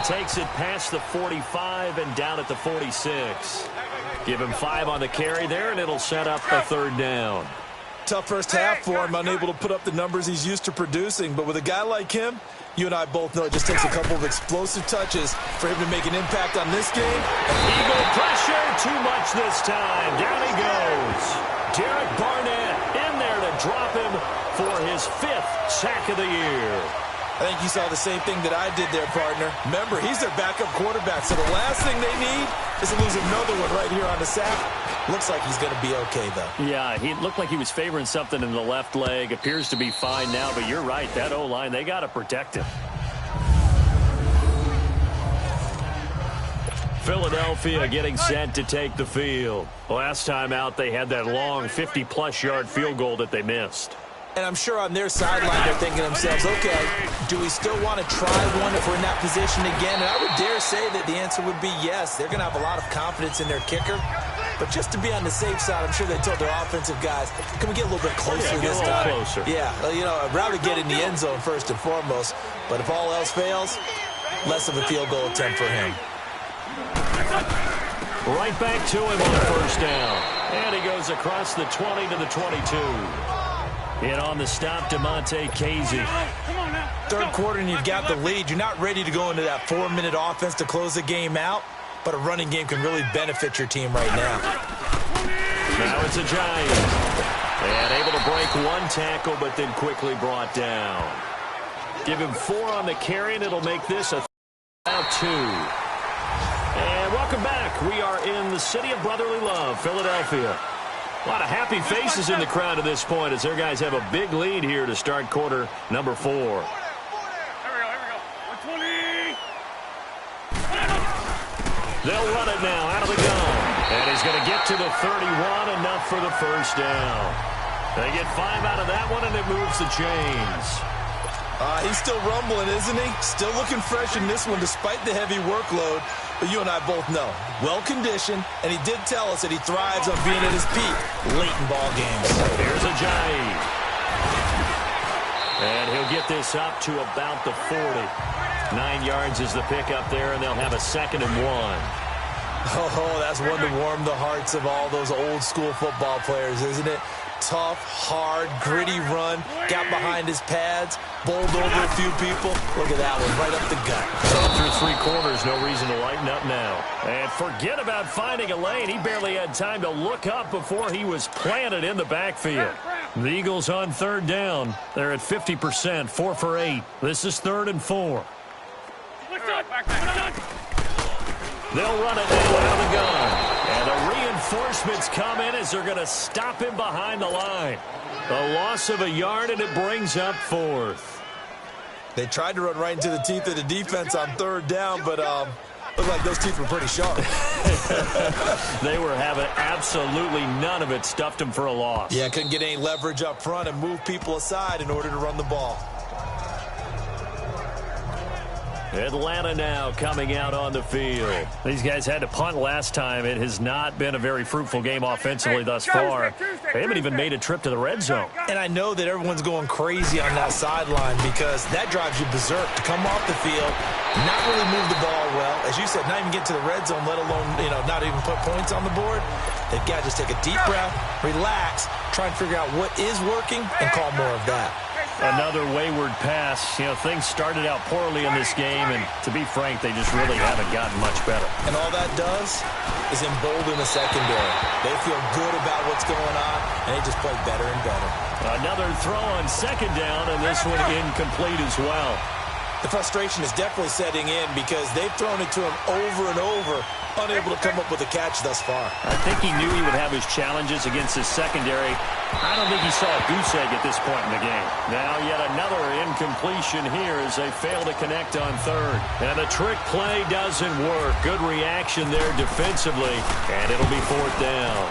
takes it past the 45 and down at the 46. Give him 5 on the carry there, and it'll set up a third down. Tough first half for him, unable to put up the numbers he's used to producing. But with a guy like him, you and I both know it just takes a couple of explosive touches for him to make an impact on this game. Eagle pressure, too much this time. Down he goes. Derek Barnett in there to drop him for his 5th sack of the year. I think you saw the same thing that I did there, partner. Remember, he's their backup quarterback, so the last thing they need is to lose another one right here on the sack. Looks like he's going to be okay, though. Yeah, he looked like he was favoring something in the left leg. Appears to be fine now, but you're right. That O-line, they got to protect him. Philadelphia getting set to take the field. Last time out, they had that long 50-plus yard field goal that they missed. And I'm sure on their sideline they're thinking to themselves, okay, do we still want to try one if we're in that position again? And I would dare say that the answer would be yes. They're going to have a lot of confidence in their kicker. But just to be on the safe side, I'm sure they told their offensive guys, can we get a little bit closer this time? Closer. Yeah, you know, I'd rather get in the end zone first and foremost. But if all else fails, less of a field goal attempt for him. Right back to him on first down. And he goes across the 20 to the 22. In on the stop, DeMonte Casey. Third quarter and you've got the lead. You're not ready to go into that 4-minute offense to close the game out, but a running game can really benefit your team right now. Now it's a Giant. And able to break one tackle, but then quickly brought down. Give him 4 on the carry, and it'll make this a 2. And welcome back. We are in the city of brotherly love, Philadelphia. A lot of happy faces in the crowd at this point as their guys have a big lead here to start quarter number 4. Here we go. 120. They'll run it now out of the gun. And he's going to get to the 31, enough for the first down. They get 5 out of that one, and it moves the chains. He's still rumbling, isn't he? Still looking fresh in this one despite the heavy workload. But you and I both know, well-conditioned, and he did tell us that he thrives on being at his peak late in ball games. Here's a Giant. And he'll get this up to about the 40. 9 yards is the pickup there, and they'll have a 2nd and 1. Oh, that's one to warm the hearts of all those old-school football players, isn't it? Tough, hard, gritty run, got behind his pads, bowled over a few people. Look at that one, right up the gut. Through 3 quarters, no reason to lighten up now. And forget about finding a lane. He barely had time to look up before he was planted in the backfield. The Eagles on 3rd down. They're at 50%, 4 for 8. This is 3rd and 4. They'll run it now out of the gun. And the reinforcements come in as they're going to stop him behind the line. A loss of a yard, and it brings up 4th. They tried to run right into the teeth of the defense on 3rd down, but looked like those teeth were pretty sharp. They were having absolutely none of it. Stuffed them for a loss. Yeah, couldn't get any leverage up front and move people aside in order to run the ball. Atlanta now coming out on the field. These guys had to punt last time. It has not been a very fruitful game offensively thus far. They haven't even made a trip to the red zone. And I know that everyone's going crazy on that sideline because that drives you berserk to come off the field, not really move the ball well. As you said, not even get to the red zone, let alone, not even put points on the board. They've got to just take a deep breath, relax, try and figure out what is working, and call more of that. Another wayward pass. Things started out poorly in this game, and to be frank, they just really haven't gotten much better. And all that does is embolden the secondary. They feel good about what's going on, and they just play better and better. Another throw on 2nd down, and this one incomplete as well. The frustration is definitely setting in because they've thrown it to him over and over, unable to come up with a catch thus far. I think he knew he would have his challenges against his secondary. I don't think he saw a goose egg at this point in the game. Now yet another incompletion here as they fail to connect on 3rd. And the trick play doesn't work. Good reaction there defensively, and it'll be 4th down.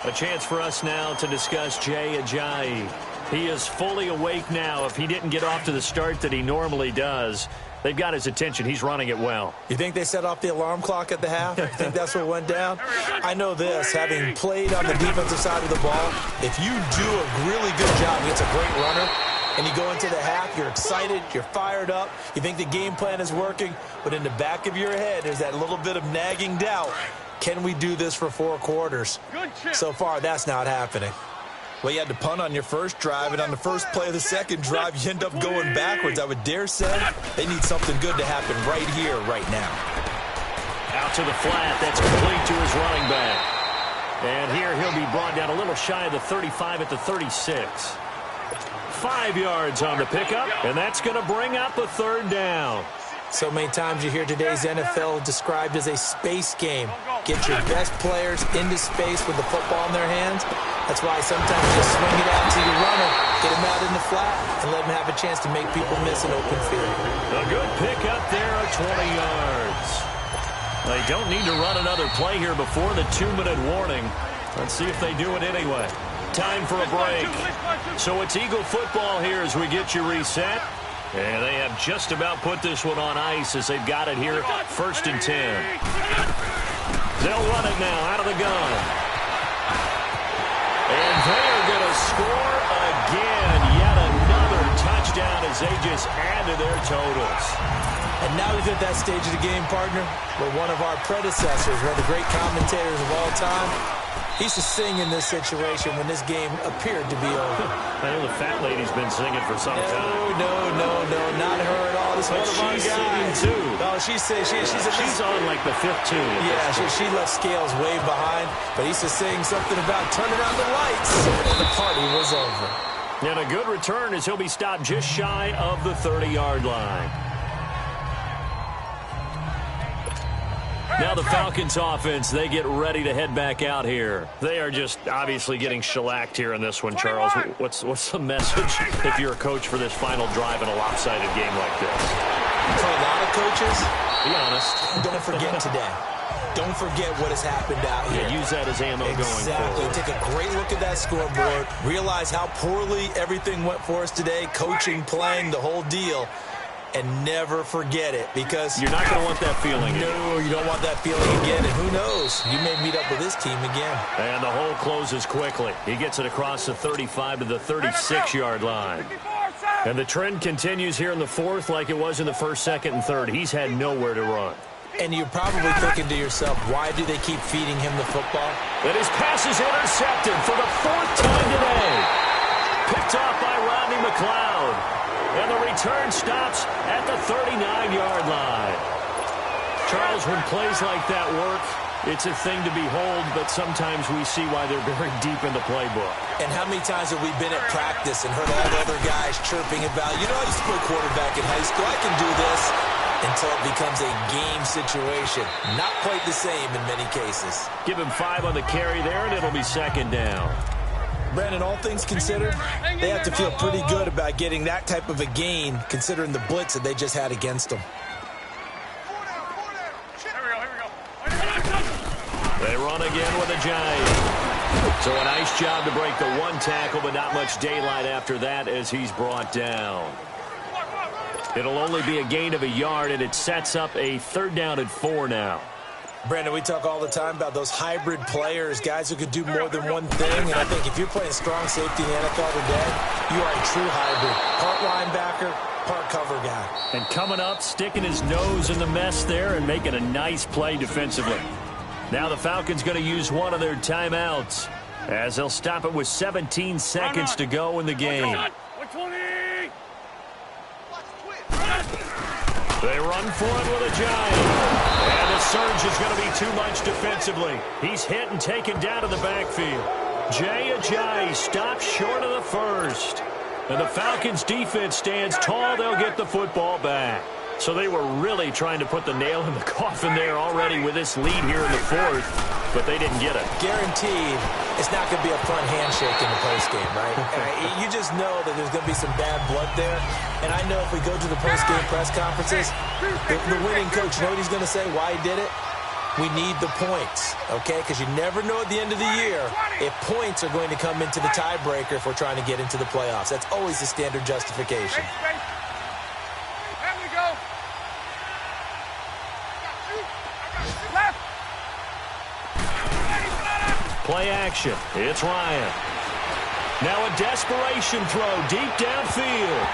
A chance for us now to discuss Jay Ajayi. He is fully awake now. If he didn't get off to the start that he normally does, they've got his attention. He's running it well. You think they set off the alarm clock at the half? You think that's what went down? I know this, having played on the defensive side of the ball, if you do a really good job against a great runner, And you go into the half, you're excited, you're fired up, you think the game plan is working, but in the back of your head, there's that little bit of nagging doubt. Can we do this for 4 quarters? So far, that's not happening. Well, you had to punt on your first drive, and on the first play of the second drive, you end up going backwards. I would dare say they need something good to happen right here, right now. Out to the flat. That's complete to his running back. And here he'll be brought down a little shy of the 35 at the 36. 5 yards on the pickup, and that's going to bring up a 3rd down. So many times you hear today's NFL described as a space game. Get your best players into space with the football in their hands. That's why sometimes you swing it out to your runner, get him out in the flat, and let him have a chance to make people miss an open field. A good pickup there at 20 yards. They don't need to run another play here before the 2-minute warning. Let's see if they do it anyway. Time for a break. So it's Eagle football here as we get you reset. And they have just about put this one on ice as they've got it here, 1st and 10. They'll run it now out of the gun. And they are going to score again. Yet another touchdown as they just add to their totals. And now we've hit that stage of the game, partner, where one of our predecessors, one of the great commentators of all time, he used to sing in this situation when this game appeared to be over. I know the fat lady's been singing for some time. No, not her at all. This but one of she's our guys. singing, too. Oh, she's on like the 5th tune. Yeah, she left Scales way behind, but he used to sing something about turning on the lights, and the party was over. And a good return as he'll be stopped just shy of the 30-yard line. Now the Falcons offense, they get ready to head back out here. They are just obviously getting shellacked here in this one, Charles. What's the message if you're a coach for this final drive in a lopsided game like this? For a lot of coaches, be honest. Don't forget today. Don't forget what has happened out here. Yeah, use that as ammo going forward. Take a great look at that scoreboard. Realize how poorly everything went for us today. Coaching, playing, the whole deal. And never forget it, because you're not going to want that feeling. No, you don't want that feeling again. And who knows? You may meet up with this team again. And the hole closes quickly. He gets it across the 35 to the 36-yard line. And the trend continues here in the 4th like it was in the 1st, 2nd, and 3rd. He's had nowhere to run. And you're probably thinking to yourself, why do they keep feeding him the football? And his pass is intercepted for the 4th time today. Picked off by Rodney McLeod. And the return stops at the 39-yard line. Charles, when plays like that work, it's a thing to behold, but sometimes we see why they're very deep in the playbook. And how many times have we been at practice and heard all the other guys chirping about, you know, I used to play quarterback in high school, I can do this, until it becomes a game situation. Not quite the same in many cases. Give him 5 on the carry there, and it'll be 2nd down. Brandon, all things considered, they have to feel pretty good about getting that type of a gain, considering the blitz that they just had against them. They run again with a giant. So a nice job to break the 1 tackle, but not much daylight after that as he's brought down. It'll only be a gain of a yard, and it sets up a 3rd down and 4 now. Brandon, we talk all the time about those hybrid players, guys who could do more than one thing. And I think if you're playing strong safety in the NFL today, you are a true hybrid. Part linebacker, part cover guy. And coming up, sticking his nose in the mess there and making a nice play defensively. Now the Falcons going to use one of their timeouts as they'll stop it with 17 seconds to go in the game. They run for it with a giant. And the surge is going to be too much defensively. He's hit and taken down to the backfield. Jay Ajayi stops short of the 1st. And the Falcons defense stands tall. They'll get the football back. So they were really trying to put the nail in the coffin there already with this lead here in the 4th, but they didn't get it. Guaranteed it's not going to be a fun handshake in the postgame, right? You just know that there's going to be some bad blood there. And I know if we go to the postgame press conferences, the winning coach, you know what he's going to say, why he did it? We need the points, okay? Because you never know at the end of the year if points are going to come into the tiebreaker if we're trying to get into the playoffs. That's always the standard justification. Play action. It's Ryan. Now a desperation throw deep downfield.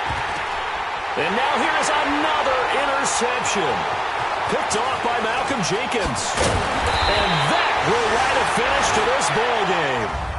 And now here is another interception. Picked off by Malcolm Jenkins. And that will light a finish to this ball game.